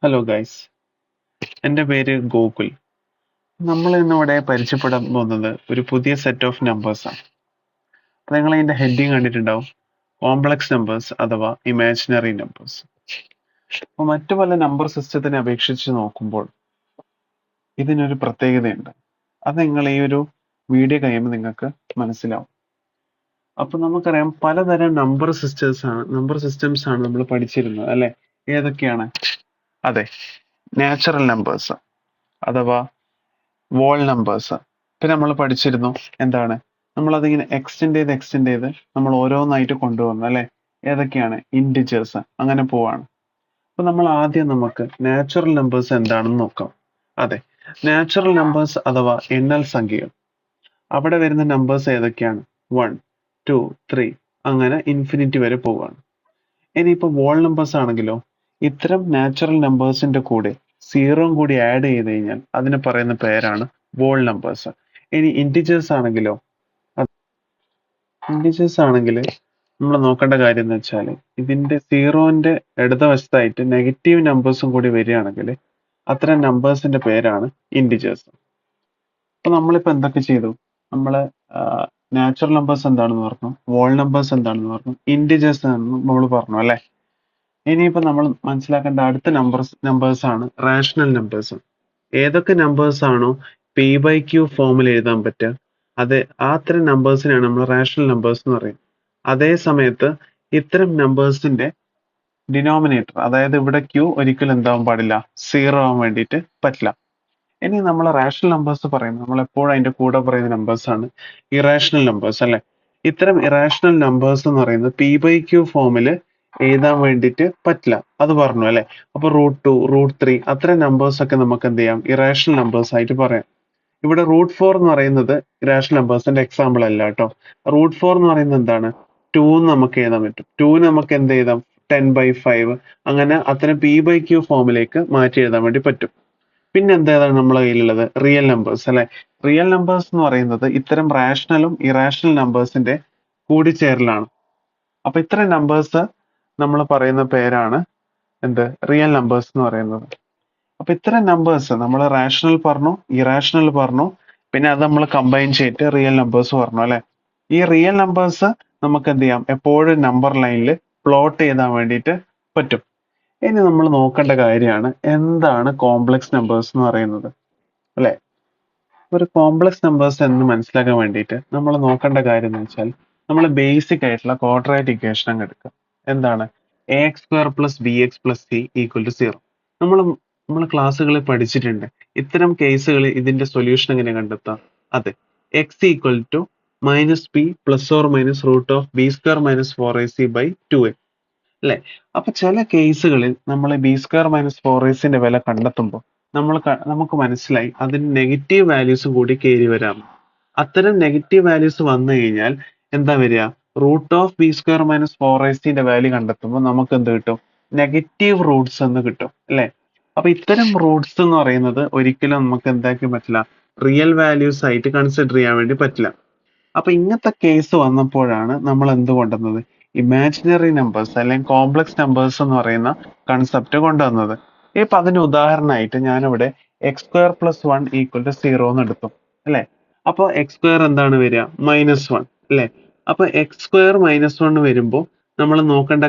Hello guys, എൻ്റെ പേര് ഗോകുൽ. നമ്മൾ ഇന്നിവിടെ പരിചയപ്പെടാൻ പോകുന്നത് ഒരു പുതിയ സെറ്റ് ഓഫ് നമ്പേഴ്സ് ആണ്. അപ്പോൾ നിങ്ങൾ അതിൻ്റെ ഹെഡിങ് കണ്ടിട്ടുണ്ടാവും, കോംപ്ലക്സ് നമ്പേഴ്സ് അഥവാ ഇമാജിനറി നമ്പേഴ്സ്. അപ്പോൾ മറ്റു പല നമ്പർ സിസ്റ്റത്തിനെ അപേക്ഷിച്ച് നോക്കുമ്പോൾ ഇതിനൊരു പ്രത്യേകതയുണ്ട്. അത് നിങ്ങൾ ഈ ഒരു വീഡിയോ കഴിയുമ്പോൾ നിങ്ങൾക്ക് മനസ്സിലാവും. അപ്പോൾ നമുക്കറിയാം പലതരം നമ്പർ സിസ്റ്റംസ് ആണ് നമ്മൾ പഠിച്ചിരുന്നത് അല്ലെ? ഏതൊക്കെയാണ്? അതെ, നാച്ചുറൽ നമ്പേഴ്സ് അഥവാ വോൾ നമ്പേഴ്സ്. പിന്നെ നമ്മൾ പഠിച്ചിരുന്നു എന്താണ്, നമ്മളതിങ്ങനെ എക്സ്റ്റെൻഡ് ചെയ്ത് നമ്മൾ ഓരോന്നായിട്ട് കൊണ്ടുവന്നു അല്ലെ? ഏതൊക്കെയാണ്? ഇൻറ്റിജേഴ്സ്. അങ്ങനെ പോവാണ്. അപ്പൊ നമ്മൾ ആദ്യം നമുക്ക് നാച്ചുറൽ നമ്പേഴ്സ് എന്താണെന്ന് നോക്കാം. അതെ, നാച്ചുറൽ നമ്പേഴ്സ് അഥവാ എണ്ണൽ സംഖ്യകൾ. അവിടെ വരുന്ന നമ്പേഴ്സ് ഏതൊക്കെയാണ്? 1, 2, 3 അങ്ങനെ ഇൻഫിനിറ്റി വരെ പോവാണ്. ഇനിയിപ്പോ വോൾ നമ്പേഴ്സ് ആണെങ്കിലോ, ഇത്തരം നാച്ചുറൽ നമ്പേഴ്സിന്റെ കൂടെ സീറോയും കൂടി ആഡ് ചെയ്ത് കഴിഞ്ഞാൽ അതിന് പറയുന്ന പേരാണ് വോൾ നമ്പേഴ്സ്. ഇനി ഇൻറ്റിജേഴ്സ് ആണെങ്കിലോ, ഇൻറ്റിജേഴ്സ് ആണെങ്കിൽ നമ്മൾ നോക്കേണ്ട കാര്യം എന്ന് വെച്ചാൽ ഇതിന്റെ സീറോന്റെ ഇടതുവശത്തായിട്ട് നെഗറ്റീവ് നമ്പേഴ്സും കൂടി വരികയാണെങ്കിൽ അത്തരം നമ്പേഴ്സിന്റെ പേരാണ് ഇൻറ്റിജേഴ്സ്. അപ്പൊ നമ്മളിപ്പോ എന്തൊക്കെ ചെയ്തു? നമ്മള് നാച്ചുറൽ നമ്പേഴ്സ് എന്താണെന്ന് പറഞ്ഞു, വോൾ നമ്പേഴ്സ് എന്താണെന്ന് പറഞ്ഞു, ഇൻറ്റിജേഴ്സ് ആണെന്ന് നമ്മൾ പറഞ്ഞു അല്ലെ? ഇനിയിപ്പോ നമ്മൾ മനസ്സിലാക്കേണ്ട അടുത്ത നമ്പേഴ്സ് ആണ് റാഷണൽ നമ്പേഴ്സ്. ഏതൊക്കെ നമ്പേഴ്സ് ആണോ p/q ഫോമിൽ എഴുതാൻ പറ്റുക, അത്തരം നമ്പേഴ്സിനെയാണ് നമ്മൾ റാഷണൽ നമ്പേഴ്സ് എന്ന് പറയുന്നത്. അതേ സമയത്ത് ഇത്തരം നമ്പേഴ്സിന്റെ ഡിനോമിനേറ്റർ, അതായത് ഇവിടെ q ഒരിക്കലും എന്താവാൻ പാടില്ല, സീറോ ആവാൻ വേണ്ടിയിട്ട് പറ്റില്ല. ഇനി നമ്മൾ റാഷണൽ നമ്പേഴ്സ് പറയുന്നത്, നമ്മൾ എപ്പോഴും അതിന്റെ കൂടെ പറയുന്ന നമ്പേഴ്സ് ആണ് ഇറാഷണൽ നമ്പേഴ്സ് അല്ലെ? ഇത്തരം ഇറാഷണൽ നമ്പേഴ്സ് എന്ന് പറയുന്നത് p/q ഫോമിൽ എഴുതാൻ വേണ്ടിയിട്ട് പറ്റില്ല, അത് പറഞ്ഞു അല്ലെ? അപ്പൊ √2, √3 അത്തരം നമ്പേഴ്സ് ഒക്കെ നമുക്ക് എന്ത് ചെയ്യാം, ഇറാഷണൽ നമ്പേഴ്സ് ആയിട്ട് പറയാം. ഇവിടെ √4 എന്ന് പറയുന്നത് ഇറാഷണൽ നമ്പേഴ്സിന്റെ എക്സാമ്പിൾ അല്ല കേട്ടോ. √4 എന്ന് പറയുന്നത് എന്താണ്? 2 നമുക്ക് എഴുതാൻ പറ്റും. 2 നമുക്ക് എന്ത് എഴുതാം? 10/5 അങ്ങനെ അത്തരം p/q ഫോമിലേക്ക് മാറ്റി എഴുതാൻ വേണ്ടി പറ്റും. പിന്നെ എന്താണ് നമ്മളെ കയ്യിലുള്ളത്? റിയൽ നമ്പേഴ്സ് അല്ലെ? റിയൽ നമ്പേഴ്സ് എന്ന് പറയുന്നത് ഇത്തരം റാഷണലും ഇറാഷണൽ നമ്പേഴ്സിന്റെ കൂടിച്ചേരലാണ്. അപ്പൊ ഇത്തരം നമ്പേഴ്സ് നമ്മൾ പറയുന്ന പേരാണ് എന്ത്? റിയൽ നമ്പേഴ്സ് എന്ന് പറയുന്നത്. അപ്പൊ ഇത്തരം നമ്പേഴ്സ് നമ്മൾ റാഷണൽ പറഞ്ഞു, ഇറാഷണൽ പറഞ്ഞു, പിന്നെ അത് നമ്മൾ കമ്പൈൻ ചെയ്തിട്ട് റിയൽ നമ്പേഴ്സ് പറഞ്ഞു അല്ലെ? ഈ റിയൽ നമ്പേഴ്സ് നമുക്ക് എന്ത് ചെയ്യാം, എപ്പോഴും നമ്പർ ലൈനിൽ പ്ലോട്ട് ചെയ്താൻ വേണ്ടിയിട്ട് പറ്റും. ഇനി നമ്മൾ നോക്കേണ്ട കാര്യമാണ് എന്താണ് കോംപ്ലക്സ് നമ്പേഴ്സ് എന്ന് പറയുന്നത് അല്ലെ? ഒരു കോംപ്ലക്സ് നമ്പേഴ്സ് എന്ന് മനസ്സിലാക്കാൻ വേണ്ടിയിട്ട് നമ്മൾ നോക്കേണ്ട കാര്യം എന്ന് വെച്ചാൽ, നമ്മൾ ബേസിക് ആയിട്ടുള്ള ക്വാഡ്രാറ്റിക് ഇക്വേഷൻ അങ്ങ് എടുക്കുക. എന്താണ്? ax² + bx + c = 0. നമ്മൾ ക്ലാസ്സുകളിൽ പഠിച്ചിട്ടുണ്ട്. ഇത്തരം കേസുകളിൽ ഇതിന്റെ സൊല്യൂഷൻ എങ്ങനെ കണ്ടെത്താം? അതെ, x = -p ± √(b² - 4ac/2a) അല്ലെ? അപ്പൊ ചില കേസുകളിൽ നമ്മൾ b² - 4ac വില കണ്ടെത്തുമ്പോൾ നമുക്ക് മനസ്സിലായി അതിന് നെഗറ്റീവ് വാല്യൂസ് കൂടി കയറി വരാം. അത്തരം നെഗറ്റീവ് വാല്യൂസ് വന്നു കഴിഞ്ഞാൽ എന്താ വരിക? √(b² - 4ac വാല്യൂ കണ്ടെത്തുമ്പോൾ നമുക്ക് എന്ത് കിട്ടും? നെഗറ്റീവ് റൂട്ട്സ് എന്ന് കിട്ടും അല്ലെ? അപ്പൊ ഇത്തരം റൂട്ട്സ് എന്ന് പറയുന്നത് ഒരിക്കലും നമുക്ക് എന്താക്കാൻ പറ്റില്ല, റിയൽ വാല്യൂസ് ആയിട്ട് കൺസിഡർ ചെയ്യാൻ വേണ്ടി പറ്റില്ല. അപ്പൊ ഇങ്ങനത്തെ കേസ് വന്നപ്പോഴാണ് നമ്മൾ എന്ത് കൊണ്ടുവന്നത്? ഇമാജിനറി നമ്പേഴ്സ് അല്ലെങ്കിൽ കോംപ്ലക്സ് നമ്പേഴ്സ് എന്ന് പറയുന്ന കൺസെപ്റ്റ് കൊണ്ടുവന്നത്. ഇപ്പൊ അതിന് ഉദാഹരണമായിട്ട് ഞാനിവിടെ x² + 1 = 0 എന്ന് എടുത്തു അല്ലെ? അപ്പൊ x² എന്താണ് വരിക? -1 അല്ലെ? അപ്പൊ x² - 1 വരുമ്പോൾ നമ്മൾ നോക്കേണ്ട